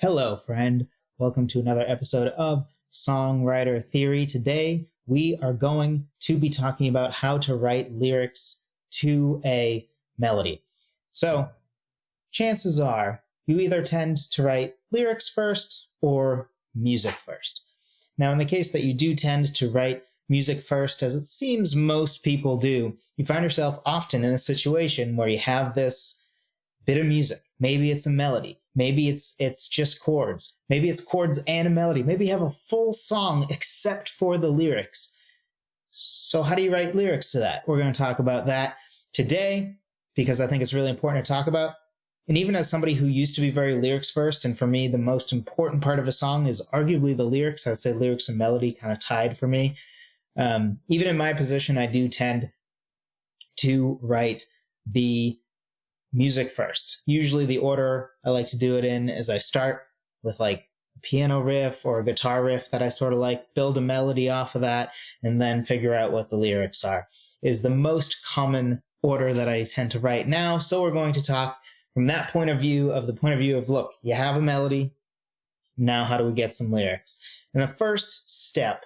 Hello, friend. Welcome to another episode of Songwriter Theory. Today, we are going to be talking about how to write lyrics to a melody. So, chances are you either tend to write lyrics first or music first. Now, in the case that you do tend to write music first, as it seems most people do, you find yourself often in a situation where you have this bit of music. Maybe it's a melody. Maybe it's just chords. Maybe it's chords and a melody. Maybe you have a full song except for the lyrics. So how do you write lyrics to that? We're going to talk about that today because I think it's really important to talk about. And even as somebody who used to be very lyrics first, and for me, the most important part of a song is arguably the lyrics. I would say lyrics and melody kind of tied for me. Even in my position, I do tend to write the music first. Usually the order I like to do it in is I start with like a piano riff or a guitar riff that I sort of like, build a melody off of that, and then figure out what the lyrics are, is the most common order that I tend to write now. So we're going to talk from that point of view, look, you have a melody, now how do we get some lyrics? And the first step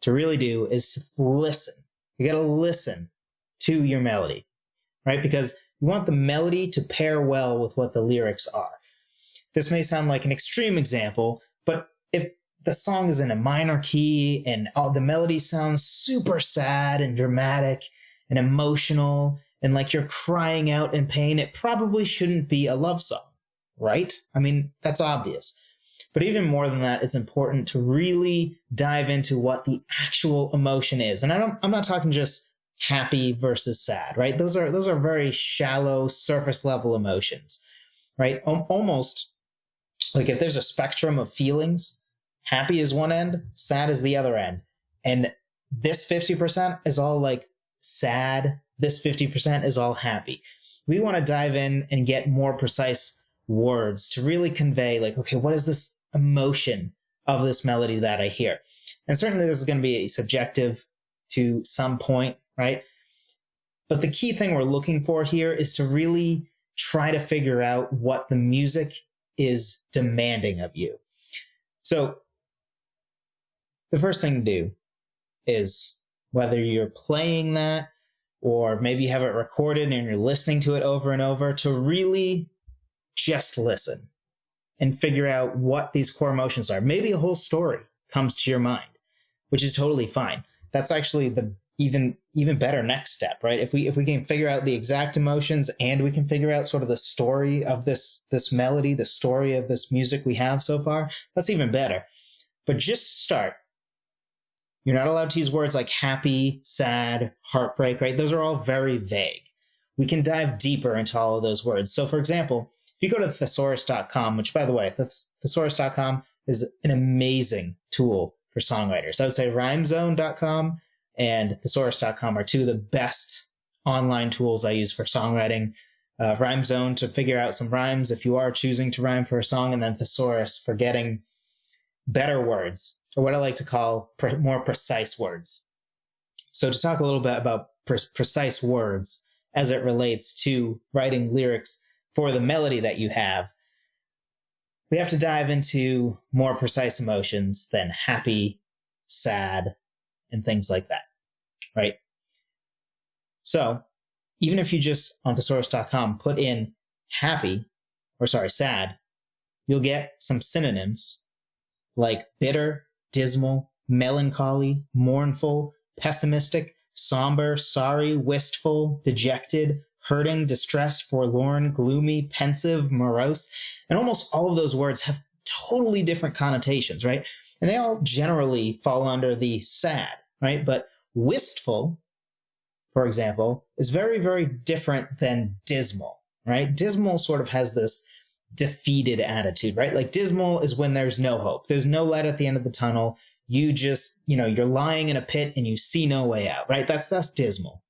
to really do is listen. You got to listen to your melody, right? Because you want the melody to pair well with what the lyrics are. This may sound like an extreme example, but if the song is in a minor key and the melody sounds super sad and dramatic and emotional and like you're crying out in pain, it probably shouldn't be a love song, right? I mean, that's obvious. But even more than that, it's important to really dive into what the actual emotion is. And I'm not talking just happy versus sad, right? Those are very shallow, surface level emotions, right? Almost like if there's a spectrum of feelings, happy is one end, sad is the other end. And this 50% is all like sad. This 50% is all happy. We want to dive in and get more precise words to really convey like, okay, what is this emotion of this melody that I hear? And certainly this is going to be subjective to some point, right? But the key thing we're looking for here is to really try to figure out what the music is demanding of you. So the first thing to do is, whether you're playing that or maybe you have it recorded and you're listening to it over and over, to really just listen and figure out what these core emotions are. Maybe a whole story comes to your mind, which is totally fine. That's actually the even better next step, right? If we can figure out the exact emotions and we can figure out sort of the story of this melody, the story of this music we have so far, that's even better. But just start. You're not allowed to use words like happy, sad, heartbreak, right? Those are all very vague. We can dive deeper into all of those words. So for example, if you go to thesaurus.com, which by the way, thesaurus.com is an amazing tool for songwriters. I would say rhymezone.com and thesaurus.com are two of the best online tools I use for songwriting. Rhymezone to figure out some rhymes if you are choosing to rhyme for a song, and then Thesaurus for getting better words, or what I like to call more precise words. So to talk a little bit about precise words as it relates to writing lyrics for the melody that you have, we have to dive into more precise emotions than happy, sad, and things like that, right? So even if you just on thesaurus.com put in sad, you'll get some synonyms like bitter, dismal, melancholy, mournful, pessimistic, somber, sorry, wistful, dejected, hurting, distressed, forlorn, gloomy, pensive, morose. And almost all of those words have totally different connotations, right? And they all generally fall under the sad, right? But wistful, for example, is very, very different than dismal, right? Dismal sort of has this defeated attitude, right? Like dismal is when there's no hope. There's no light at the end of the tunnel. You just, you're lying in a pit and you see no way out, right? That's dismal.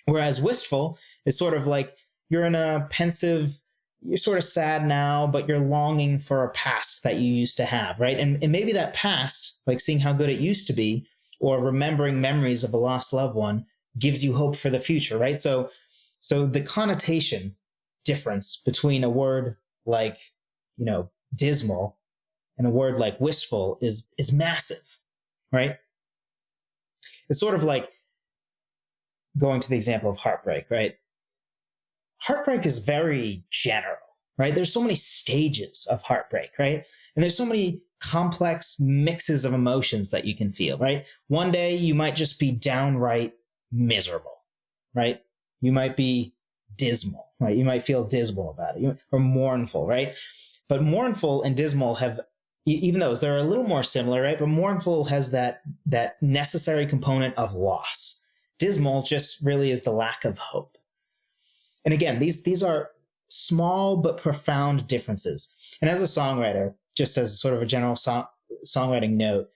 Whereas wistful is sort of like you're in a pensive, you're sort of sad now, but you're longing for a past that you used to have, right? And maybe that past, like seeing how good it used to be or remembering memories of a lost loved one, gives you hope for the future, right? So the connotation difference between a word like, dismal, and a word like wistful is massive, right? It's sort of like going to the example of heartbreak, right? Heartbreak is very general, right? There's so many stages of heartbreak, right? And there's so many complex mixes of emotions that you can feel, right? One day you might just be downright miserable, right? You might be dismal, right? You might feel dismal about it, or mournful, right? But mournful and dismal have, even though they're a little more similar, right? But mournful has that necessary component of loss. Dismal just really is the lack of hope. And again, these are small but profound differences. And as a songwriter, just as sort of a general songwriting note,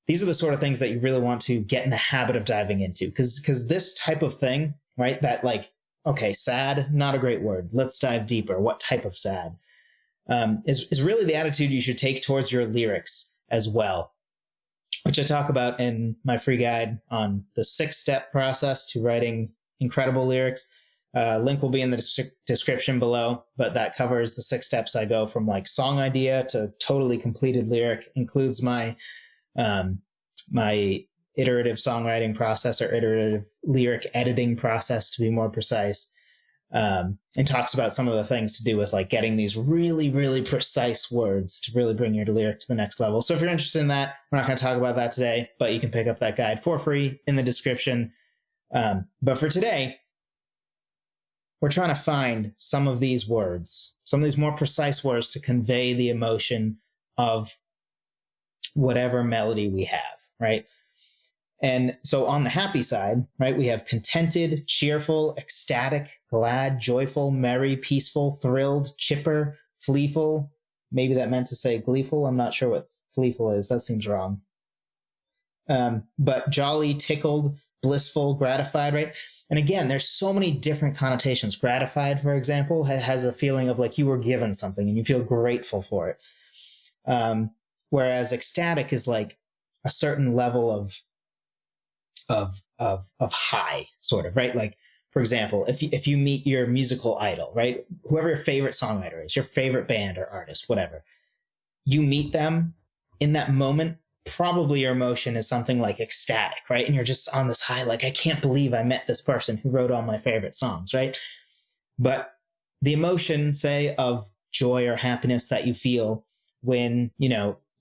these are the sort of things that you really want to get in the habit of diving into. Because this type of thing, right, that like, okay, sad, not a great word. Let's dive deeper. What type of sad? Is really the attitude you should take towards your lyrics as well, which I talk about in my free guide on the 6-step process to writing incredible lyrics. Link will be in the description below, but that covers the 6 steps I go from like song idea to totally completed lyric, includes my my iterative songwriting process, or iterative lyric editing process to be more precise, and talks about some of the things to do with like getting these really, really precise words to really bring your lyric to the next level. So if you're interested in that, we're not going to talk about that today, but you can pick up that guide for free in the description. But for today, we're trying to find some of these words, some of these more precise words to convey the emotion of whatever melody we have, right? And so on the happy side, right, we have contented, cheerful, ecstatic, glad, joyful, merry, peaceful, thrilled, chipper, gleeful. Maybe that meant to say gleeful. I'm not sure what gleeful is. That seems wrong. But jolly, tickled, blissful, gratified, right? And again, there's so many different connotations. Gratified, for example, has a feeling of like you were given something and you feel grateful for it. Whereas ecstatic is like a certain level of high, sort of, right? Like, for example, if you meet your musical idol, right? Whoever your favorite songwriter is, your favorite band or artist, whatever, you meet them in that moment, probably your emotion is something like ecstatic, right? And you're just on this high, like, I can't believe I met this person who wrote all my favorite songs, right? But the emotion, say, of joy or happiness that you feel when,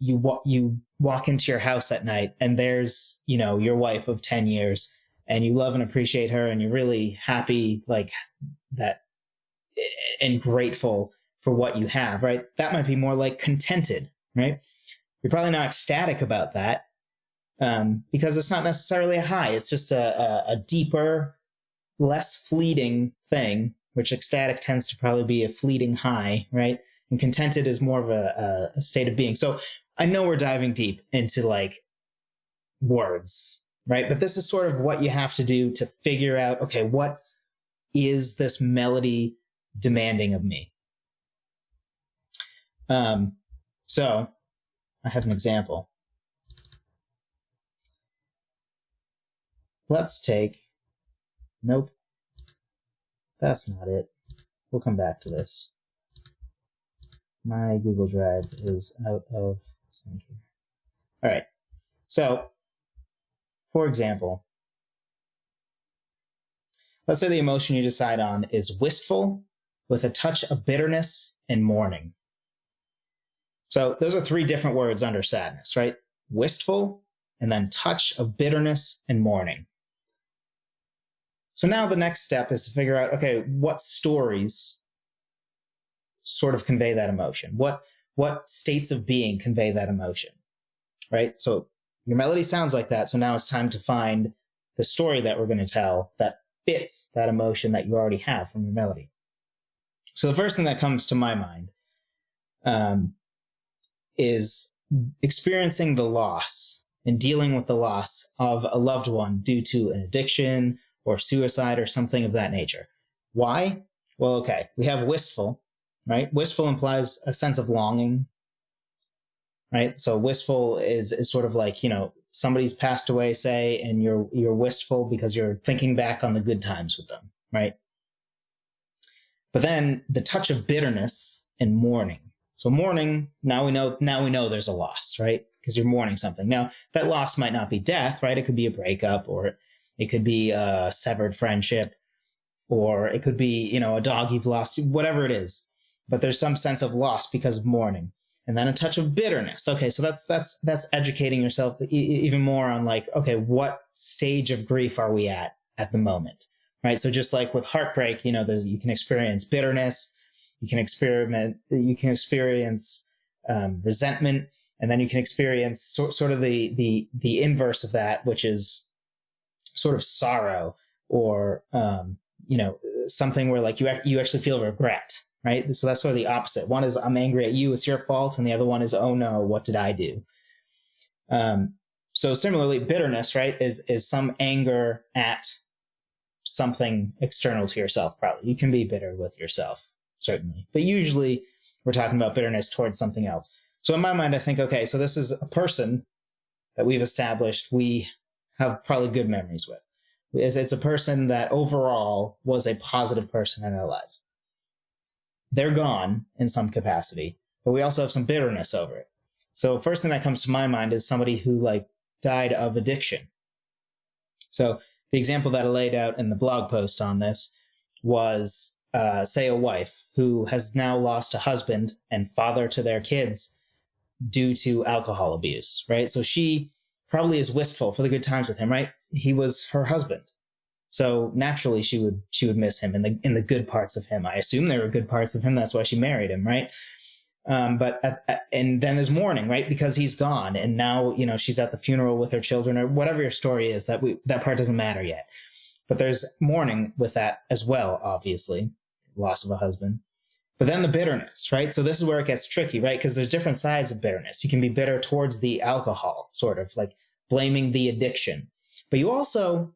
you walk into your house at night and there's, your wife of 10 years and you love and appreciate her and you're really happy like that and grateful for what you have, right? That might be more like contented, right? You're probably not ecstatic about that because it's not necessarily a high. It's just a deeper, less fleeting thing, which ecstatic tends to probably be a fleeting high, right? And contented is more of a state of being. So I know we're diving deep into like words, right? But this is sort of what you have to do to figure out, okay, what is this melody demanding of me? So I have an example. Let's take, nope, that's not it. We'll come back to this. My Google Drive is out of sync here. All right. So, for example, let's say the emotion you decide on is wistful with a touch of bitterness and mourning. So those are 3 different words under sadness, right? Wistful, and then touch of bitterness and mourning. So now the next step is to figure out, okay, what stories sort of convey that emotion? What states of being convey that emotion, right? So your melody sounds like that. So now it's time to find the story that we're going to tell that fits that emotion that you already have from your melody. So the first thing that comes to my mind is experiencing the loss and dealing with the loss of a loved one due to an addiction or suicide or something of that nature. Why? Well, okay, we have wistful, right? Wistful implies a sense of longing, right? So wistful is sort of like, somebody's passed away, say, and you're wistful because you're thinking back on the good times with them, right? But then the touch of bitterness and mourning, So mourning, now we know there's a loss, right? Because you're mourning something. Now, that loss might not be death, right? It could be a breakup, or it could be a severed friendship, or it could be, a dog you've lost, whatever it is. But there's some sense of loss because of mourning. And then a touch of bitterness. Okay, so that's educating yourself even more on like, okay, what stage of grief are we at the moment, right? So just like with heartbreak, you can experience bitterness, you can experience resentment, and then you can experience sort of the inverse of that, which is sort of sorrow, or something where like you actually feel regret. Right. So that's sort of the opposite. One is I'm angry at you, it's your fault. And the other one is, oh no, what did I do? So similarly, bitterness, right, is some anger at something external to yourself, probably. You can be bitter with yourself, certainly. But usually we're talking about bitterness towards something else. So in my mind, I think, okay, so this is a person that we've established we have probably good memories with. It's a person that overall was a positive person in our lives. They're gone in some capacity, but we also have some bitterness over it. So first thing that comes to my mind is somebody who like died of addiction. So the example that I laid out in the blog post on this was, say, a wife who has now lost a husband and father to their kids due to alcohol abuse, right? So she probably is wistful for the good times with him, right? He was her husband. So naturally she would miss him in the good parts of him. I assume there were good parts of him. That's why she married him, right? And then there's mourning, right? Because he's gone, and now she's at the funeral with her children, or whatever your story is. That part doesn't matter yet. But there's mourning with that as well, obviously, loss of a husband. But then the bitterness, right? So this is where it gets tricky, right? Because there's different sides of bitterness. You can be bitter towards the alcohol, sort of like blaming the addiction, but you also.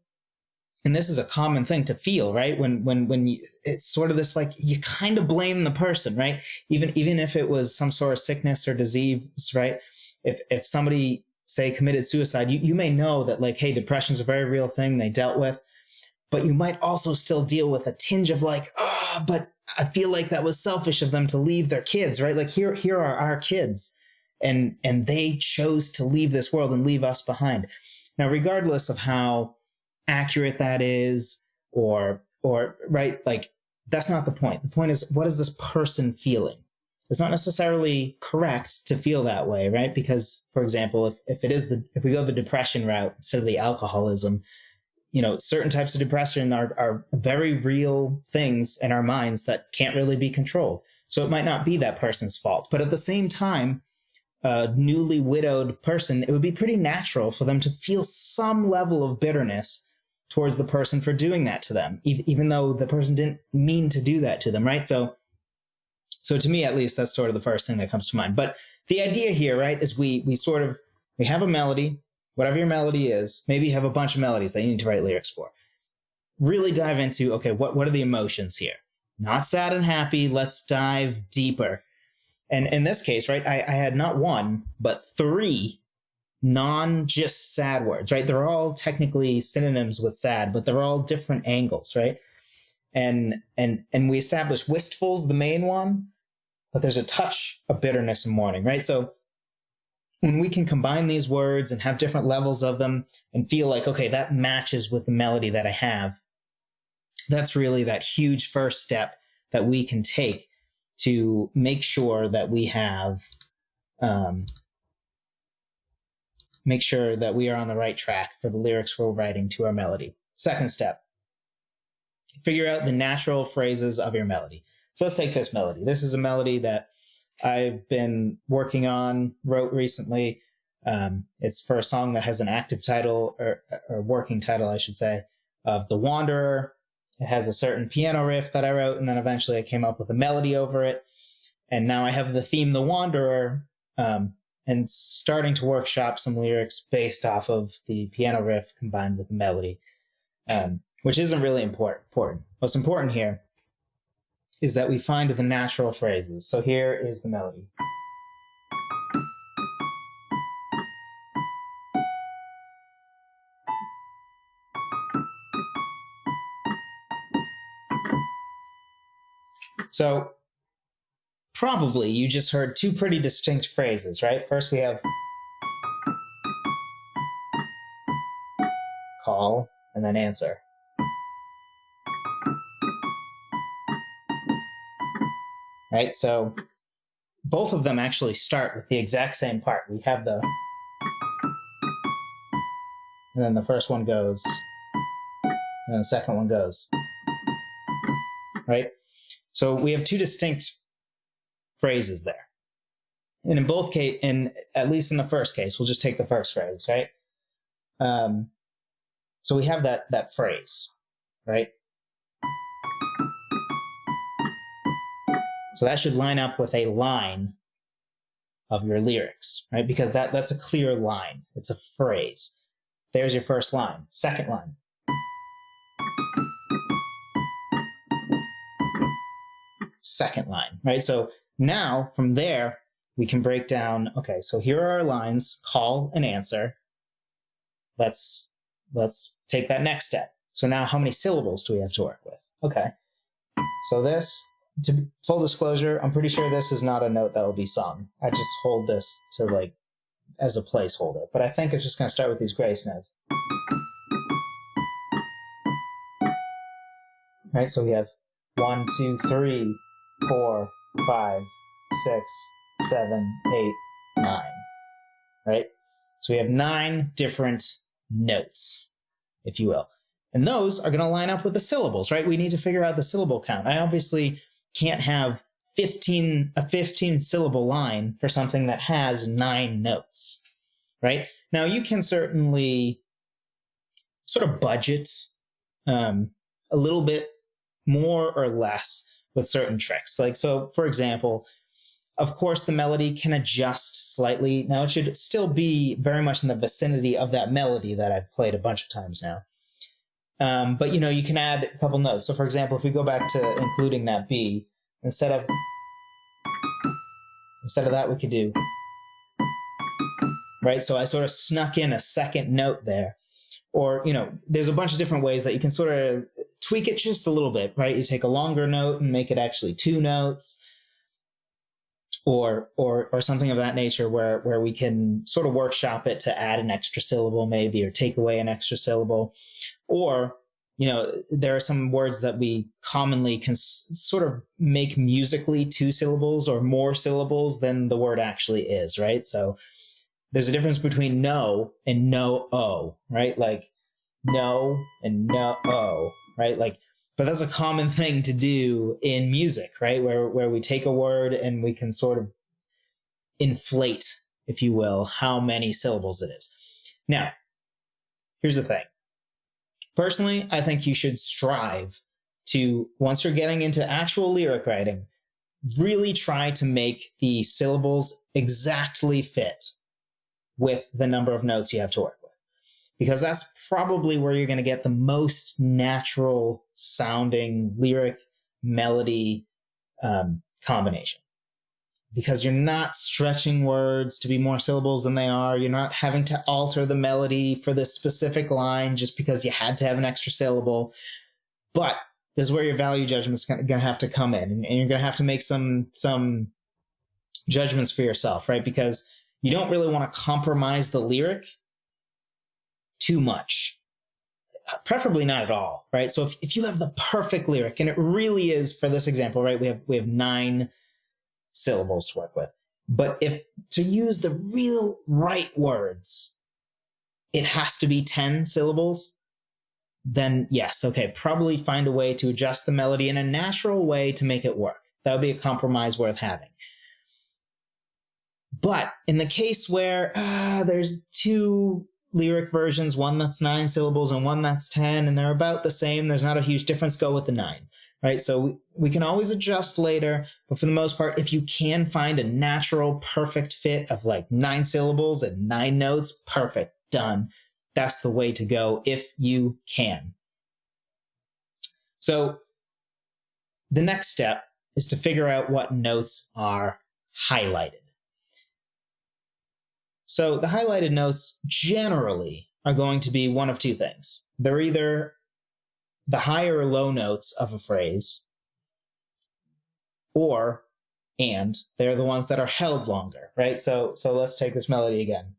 And this is a common thing to feel, right? When it's sort of this, like, you kind of blame the person, right? Even if it was some sort of sickness or disease, right? If somebody, say, committed suicide, you may know that, like, hey, depression is a very real thing they dealt with, but you might also still deal with a tinge of like, but I feel like that was selfish of them to leave their kids, right? Like here are our kids, and they chose to leave this world and leave us behind. Now, regardless of how accurate that is, or right, like, that's not the point. The point is, what is this person feeling? It's not necessarily correct to feel that way, right? Because, for example, if we go the depression route instead of the alcoholism, certain types of depression are very real things in our minds that can't really be controlled. So it might not be that person's fault, but at the same time, a newly widowed person, it would be pretty natural for them to feel some level of bitterness towards the person for doing that to them, even though the person didn't mean to do that to them, right? So to me, at least, that's sort of the first thing that comes to mind. But the idea here, right, is we have a melody, whatever your melody is. Maybe you have a bunch of melodies that you need to write lyrics for. Really dive into, okay, what are the emotions here? Not sad and happy. Let's dive deeper. And in this case, right, I had not one, but three just sad words, right? They're all technically synonyms with sad, but they're all different angles, right? And we established wistful's the main one, but there's a touch of bitterness and mourning, right? So when we can combine these words and have different levels of them and feel like, okay, that matches with the melody that I have, that's really that huge first step that we can take to make sure that we have make sure that we are on the right track for the lyrics we're writing to our melody. Second step, figure out the natural phrases of your melody. So let's take this melody. This is a melody that I've been working on, wrote recently. It's for a song that has an active title, or working title, I should say, of The Wanderer. It has a certain piano riff that I wrote, and then eventually I came up with a melody over it. And now I have the theme, The Wanderer, and starting to workshop some lyrics based off of the piano riff combined with the melody, which isn't really important. What's important here is that we find the natural phrases. So here is the melody. So probably you just heard two pretty distinct phrases, right? First we have call and then answer. Right? So both of them actually start with the exact same part. We have the, and then the first one goes, and then the second one goes. Right? So we have two distinct phrases there. And in both cases, and at least in the first case, we'll just take the first phrase, right? So we have that phrase, right? So that should line up with a line of your lyrics, right? Because that's a clear line. It's a phrase. There's your first line. Second line. Second line, right? So now from there, we can break down, okay, so here are our lines, call and answer. Let's take that next step. So now how many syllables do we have to work with? Okay. So this, to full disclosure, I'm pretty sure this is not a note that will be sung. I just hold this to like as a placeholder, but I think it's just going to start with these grace notes. Right, so we have 1, 2, 3, 4, 5, 6, 7, 8, 9. Right? So we have 9 different notes, if you will. And those are going to line up with the syllables, right? We need to figure out the syllable count. I obviously can't have a 15 syllable line for something that has 9 notes, right? Now you can certainly sort of budget a little bit more or less with certain tricks. Like, so for example, of course the melody can adjust slightly. Now it should still be very much in the vicinity of that melody that I've played a bunch of times now. But you know, you can add a couple notes. So for example, if we go back to including that B, instead of that, we could do, right? So I sort of snuck in a second note there. Or, you know, there's a bunch of different ways that you can sort of tweak it just a little bit, right? You take a longer note and make it actually 2 notes, or something of that nature where we can sort of workshop it to add an extra syllable maybe, or take away an extra syllable. Or, you know, there are some words that we commonly can sort of make musically 2 syllables or more syllables than the word actually is, right? So there's a difference between no and no-o, right? Like no and no-o, right? Like, but that's a common thing to do in music, right? Where we take a word and we can sort of inflate, if you will, how many syllables it is. Now, here's the thing. Personally, I think you should strive to, once you're getting into actual lyric writing, really try to make the syllables exactly fit with the number of notes you have to work with. Because that's probably where you're going to get the most natural sounding lyric melody combination. Because you're not stretching words to be more syllables than they are. You're not having to alter the melody for this specific line just because you had to have an extra syllable. But this is where your value judgment's going to have to come in. And you're going to have to make some judgments for yourself, right? Because you don't really want to compromise the lyric too much. Preferably not at all, right? So if you have the perfect lyric, and it really is, for this example, right, we have 9 syllables to work with. But if to use the real right words, it has to be 10 syllables, then yes, okay, probably find a way to adjust the melody in a natural way to make it work. That would be a compromise worth having. But in the case where there's 2 lyric versions, one that's 9 syllables and one that's 10, and they're about the same, there's not a huge difference, go with the 9, right? So we can always adjust later, but for the most part, if you can find a natural, perfect fit of like 9 syllables and 9 notes, perfect, done. That's the way to go if you can. So the next step is to figure out what notes are highlighted. So the highlighted notes generally are going to be one of 2 things. They're either the high or low notes of a phrase, or and. They're the ones that are held longer, right? So let's take this melody again.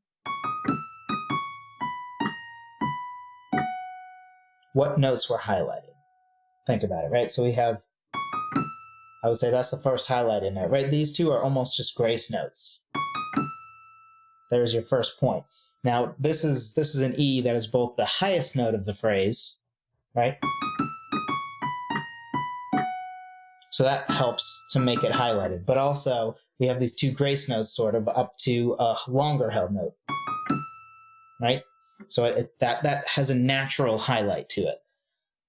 What notes were highlighted? Think about it, right? So we have, I would say that's the first highlighted note, right? These two are almost just grace notes. There's your first point. Now, this is an E that is both the highest note of the phrase, right? So that helps to make it highlighted. But also, we have these two grace notes sort of up to a longer held note, right? So that has a natural highlight to it.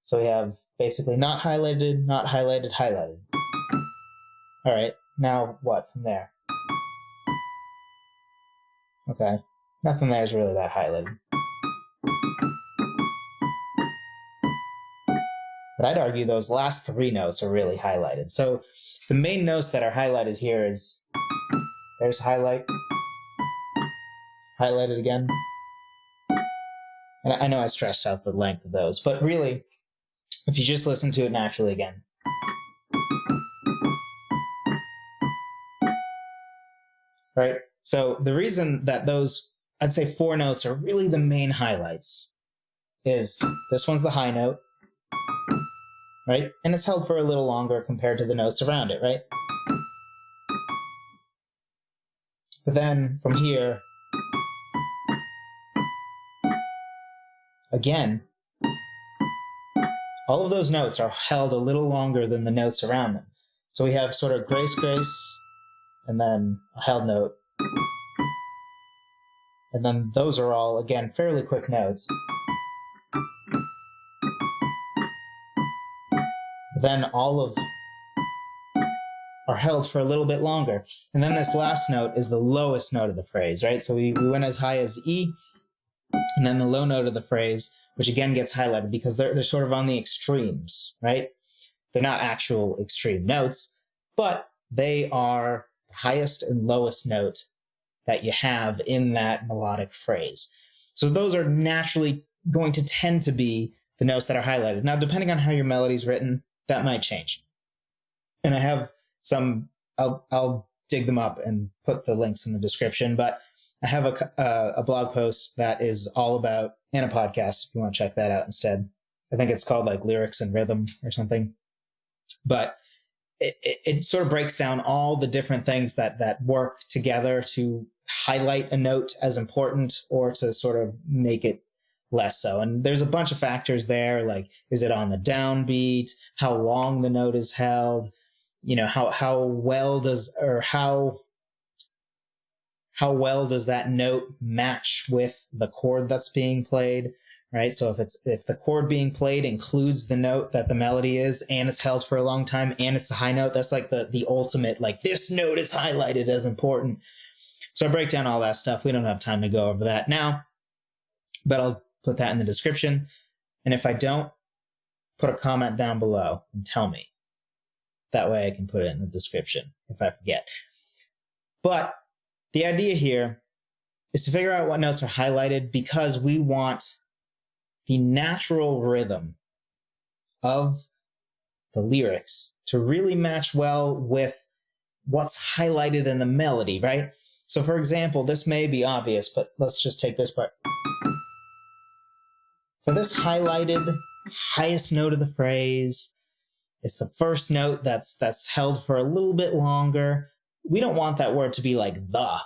So we have basically not highlighted, not highlighted, highlighted. All right, now what from there? Okay, nothing there is really that highlighted. But I'd argue those last three notes are really highlighted. So the main notes that are highlighted here is, there's highlight, highlighted again. And I know I stressed out the length of those, but really, if you just listen to it naturally again. Right? So the reason that those, I'd say 4 notes are really the main highlights is this one's the high note, right? And it's held for a little longer compared to the notes around it, right? But then from here, again, all of those notes are held a little longer than the notes around them. So we have sort of grace, grace, and then a held note. And then those are all, again, fairly quick notes. Then all of are held for a little bit longer. And then this last note is the lowest note of the phrase, right? So we went as high as E, and then the low note of the phrase, which again gets highlighted because they're sort of on the extremes, right? They're not actual extreme notes, but they are the highest and lowest note that you have in that melodic phrase. So those are naturally going to tend to be the notes that are highlighted. Now, depending on how your melody's written, that might change. And I have some, I'll dig them up and put the links in the description, but I have a blog post that is all about, and a podcast if you want to check that out instead. I think it's called like Lyrics and Rhythm or something. But it sort of breaks down all the different things that work together to highlight a note as important or to sort of make it less so. And there's a bunch of factors there, like, is it on the downbeat? How long the note is held? You know, how well does that note match with the chord that's being played, right? So if the chord being played includes the note that the melody is, and it's held for a long time, and it's a high note, that's like the ultimate, like, this note is highlighted as important. So I break down all that stuff. We don't have time to go over that now, but I'll put that in the description. And if I don't, put a comment down below and tell me. That way I can put it in the description if I forget. But the idea here is to figure out what notes are highlighted because we want the natural rhythm of the lyrics to really match well with what's highlighted in the melody, right? So for example, this may be obvious, but let's just take this part. For this highlighted highest note of the phrase, it's the first note that's held for a little bit longer. We don't want that word to be like the,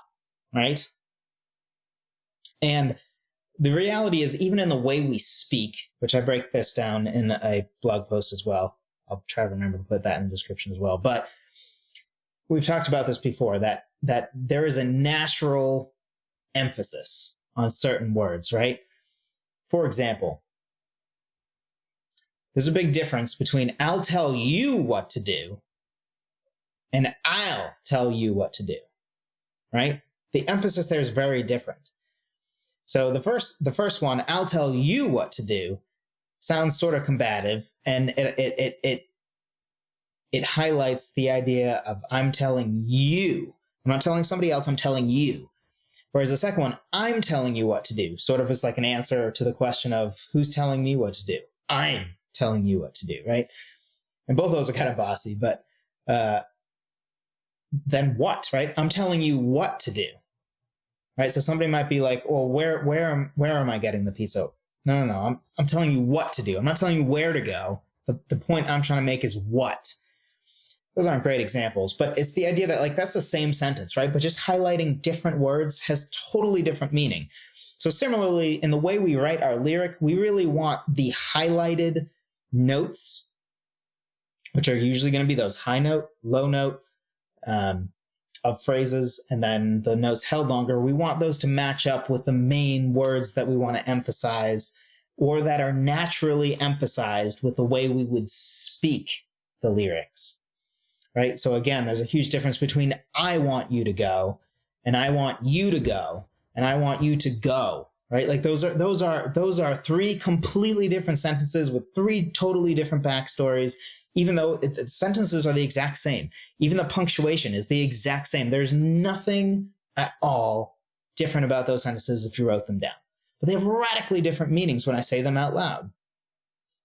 right? And the reality is, even in the way we speak, which I break this down in a blog post as well. I'll try to remember to put that in the description as well. But we've talked about this before, that there is a natural emphasis on certain words, right? For example, there's a big difference between I'll tell you what to do and I'll tell you what to do, right? The emphasis there is very different. So the first one, I'll tell you what to do, sounds sort of combative, and it highlights the idea of I'm telling you. I'm not telling somebody else, I'm telling you. Whereas the second one, I'm telling you what to do, sort of is like an answer to the question of who's telling me what to do. I'm telling you what to do, right? And both of those are kind of bossy, but then what, right? I'm telling you what to do, right? So somebody might be like, well, where am I getting the pizza? No. I'm telling you what to do. I'm not telling you where to go. The point I'm trying to make is what. Those aren't great examples, but it's the idea that like that's the same sentence, right? But just highlighting different words has totally different meaning. So similarly, in the way we write our lyric, we really want the highlighted notes, which are usually going to be those high note, low note of phrases, and then the notes held longer. We want those to match up with the main words that we want to emphasize, or that are naturally emphasized with the way we would speak the lyrics, right? So again, there's a huge difference between I want you to go and I want you to go and I want you to go, right? Like those are three completely different sentences with three totally different backstories, even though the sentences are the exact same. Even the punctuation is the exact same. There's nothing at all different about those sentences if you wrote them down. But they have radically different meanings when I say them out loud.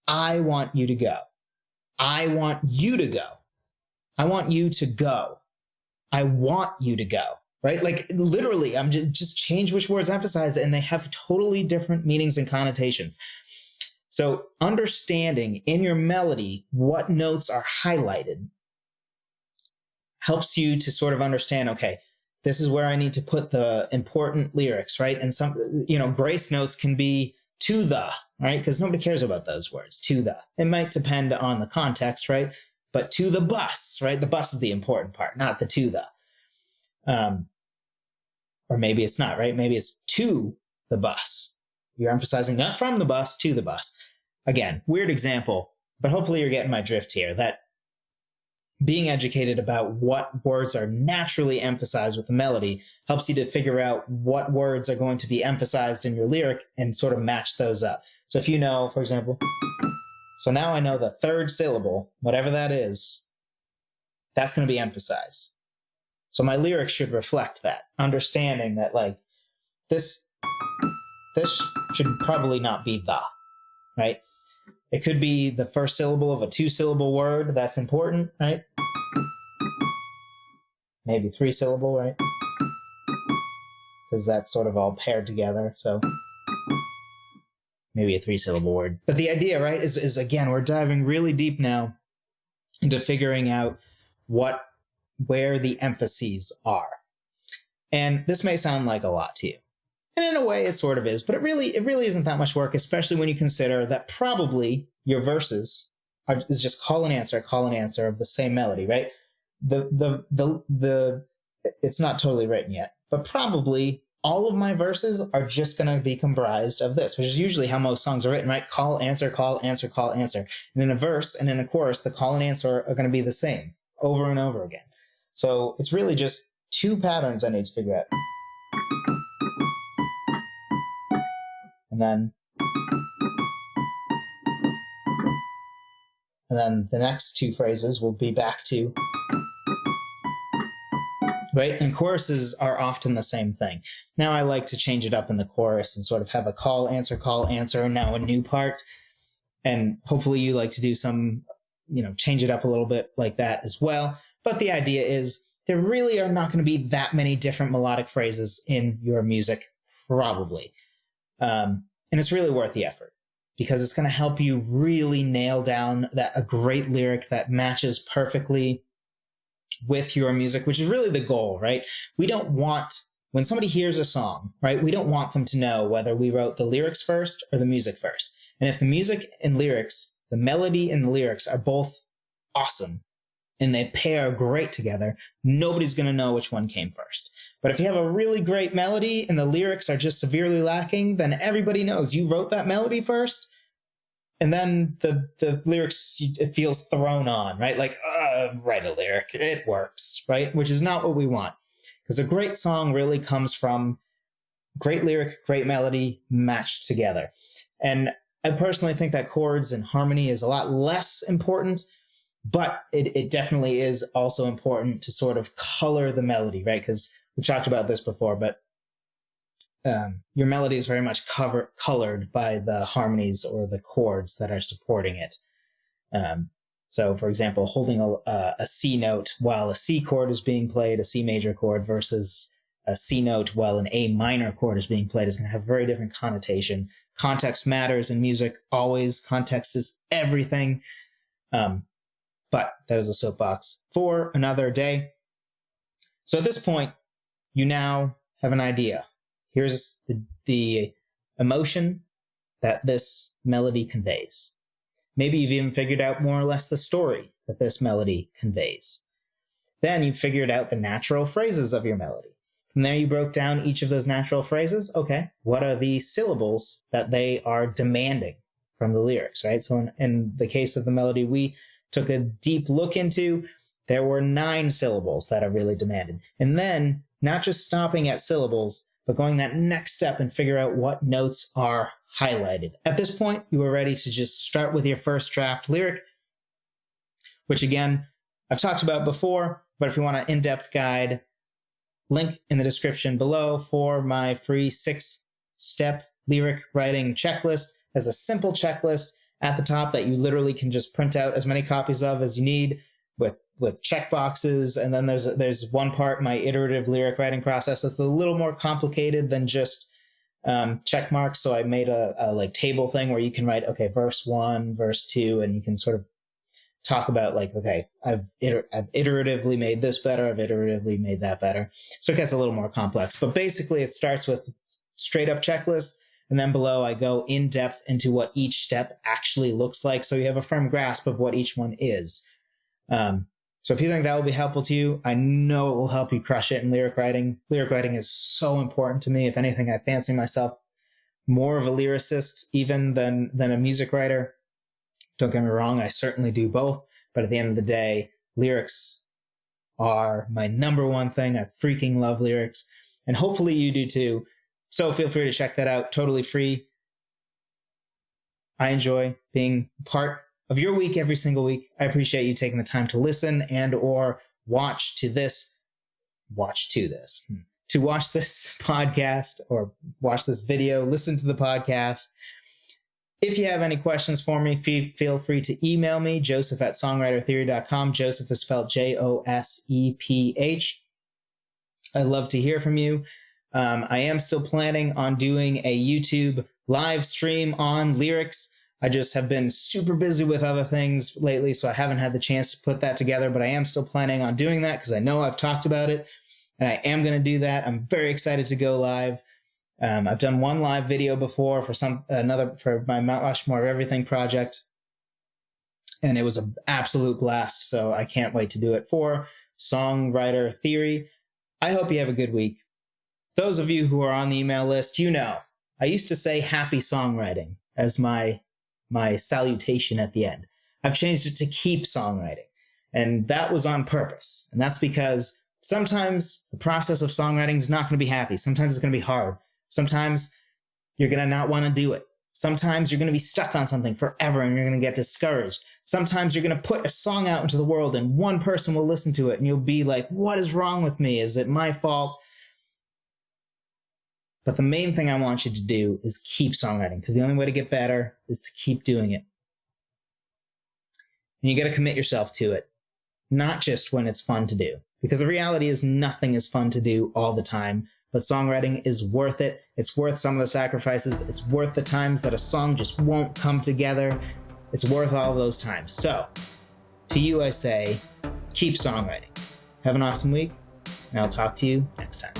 I want you to go. I want you to go. I want you to go. I want you to go, right? Like literally, I'm just change which words emphasize, and they have totally different meanings and connotations. So understanding in your melody what notes are highlighted helps you to sort of understand, okay, this is where I need to put the important lyrics, right? And some, grace notes can be to the, right? Because nobody cares about those words, to the. It might depend on the context, right? But to the bus, right? The bus is the important part, not the to the. Or maybe it's not, right? Maybe it's to the bus. You're emphasizing not from the bus, to the bus. Again, weird example, but hopefully you're getting my drift here, that being educated about what words are naturally emphasized with the melody helps you to figure out what words are going to be emphasized in your lyric and sort of match those up. So if you know, for example, so now I know the third syllable, whatever that is, that's going to be emphasized. So my lyrics should reflect that, understanding that like this should probably not be the, right? It could be the first syllable of a 2-syllable word. That's important, right? Maybe 3-syllable, right? Because that's sort of all paired together. So maybe a 3-syllable word. But the idea, right, is again, we're diving really deep now into figuring out where the emphases are. And this may sound like a lot to you. And in a way it sort of is, but it really isn't that much work, especially when you consider that probably your verses is just call and answer of the same melody, right? It's not totally written yet, but probably all of my verses are just going to be comprised of this, which is usually how most songs are written, right? Call, answer, call, answer, call, answer. And in a verse and in a chorus, the call and answer are going to be the same over and over again. So it's really just two patterns I need to figure out. And then the next two phrases will be back to, right? And choruses are often the same thing. Now I like to change it up in the chorus and sort of have a call, answer, and now a new part. And hopefully you like to do some, change it up a little bit like that as well. But the idea is there really are not going to be that many different melodic phrases in your music, probably. And it's really worth the effort because it's going to help you really nail down a great lyric that matches perfectly with your music, which is really the goal, right? We don't want, when somebody hears a song, right, we don't want them to know whether we wrote the lyrics first or the music first. And if the music and lyrics, the melody and the lyrics are both awesome and they pair great together, nobody's going to know which one came first. But if you have a really great melody and the lyrics are just severely lacking, then everybody knows you wrote that melody first. And then the lyrics, it feels thrown on, right? Like, write a lyric, it works, right? Which is not what we want. Because a great song really comes from great lyric, great melody matched together. And I personally think that chords and harmony is a lot less important, but it definitely is also important to sort of color the melody, right? Because we've talked about this before, but your melody is very much colored by the harmonies or the chords that are supporting it. So, for example, holding a C note while a C chord is being played, a C major chord, versus a C note while an A minor chord is being played is going to have a very different connotation. Context matters in music, always. Context is everything. But that is a soapbox for another day. So at this point, you now have an idea. Here's the emotion that this melody conveys. Maybe you've even figured out more or less the story that this melody conveys. Then you've figured out the natural phrases of your melody. From there, you broke down each of those natural phrases. Okay, what are the syllables that they are demanding from the lyrics, right? So in the case of the melody we took a deep look into, there were 9 syllables that are really demanded. And then, not just stopping at syllables, but going that next step and figure out what notes are highlighted. At this point, you are ready to just start with your first draft lyric, which again, I've talked about before, but if you want an in-depth guide, link in the description below for my free 6-step lyric writing checklist. As a simple checklist at the top that you literally can just print out as many copies of as you need with check boxes. And then there's one part, my iterative lyric writing process, that's a little more complicated than just check marks. So I made a like table thing where you can write, okay, verse 1, verse 2, and you can sort of talk about like, okay, I've iteratively made this better, I've iteratively made that better. So it gets a little more complex, but basically it starts with straight up checklist. And then below I go in depth into what each step actually looks like. So you have a firm grasp of what each one is. So if you think that will be helpful to you, I know it will help you crush it in lyric writing. Lyric writing is so important to me. If anything, I fancy myself more of a lyricist even than a music writer. Don't get me wrong, I certainly do both. But at the end of the day, lyrics are my number one thing. I freaking love lyrics. And hopefully you do too. So feel free to check that out. Totally free. I enjoy being part of your week every single week. I appreciate you taking the time to listen and or watch this podcast or watch this video, listen to the podcast. If you have any questions for me, feel free to email me, joseph@songwritertheory.com. Joseph is spelled Joseph. I'd love to hear from you. I am still planning on doing a YouTube live stream on lyrics. I just have been super busy with other things lately, so I haven't had the chance to put that together, but I am still planning on doing that because I know I've talked about it, and I am going to do that. I'm very excited to go live. I've done one live video before for my Mount Rushmore of Everything project, and it was an absolute blast, so I can't wait to do it for Songwriter Theory. I hope you have a good week. Those of you who are on the email list, you know, I used to say happy songwriting as my salutation at the end. I've changed it to keep songwriting, and that was on purpose. And that's because sometimes the process of songwriting is not going to be happy. Sometimes it's going to be hard. Sometimes you're going to not want to do it. Sometimes you're going to be stuck on something forever and you're going to get discouraged. Sometimes you're going to put a song out into the world and one person will listen to it and you'll be like, what is wrong with me? Is it my fault? But the main thing I want you to do is keep songwriting, because the only way to get better is to keep doing it. And you got to commit yourself to it, not just when it's fun to do, because the reality is nothing is fun to do all the time, but songwriting is worth it. It's worth some of the sacrifices. It's worth the times that a song just won't come together. It's worth all of those times. So to you, I say, keep songwriting. Have an awesome week, and I'll talk to you next time.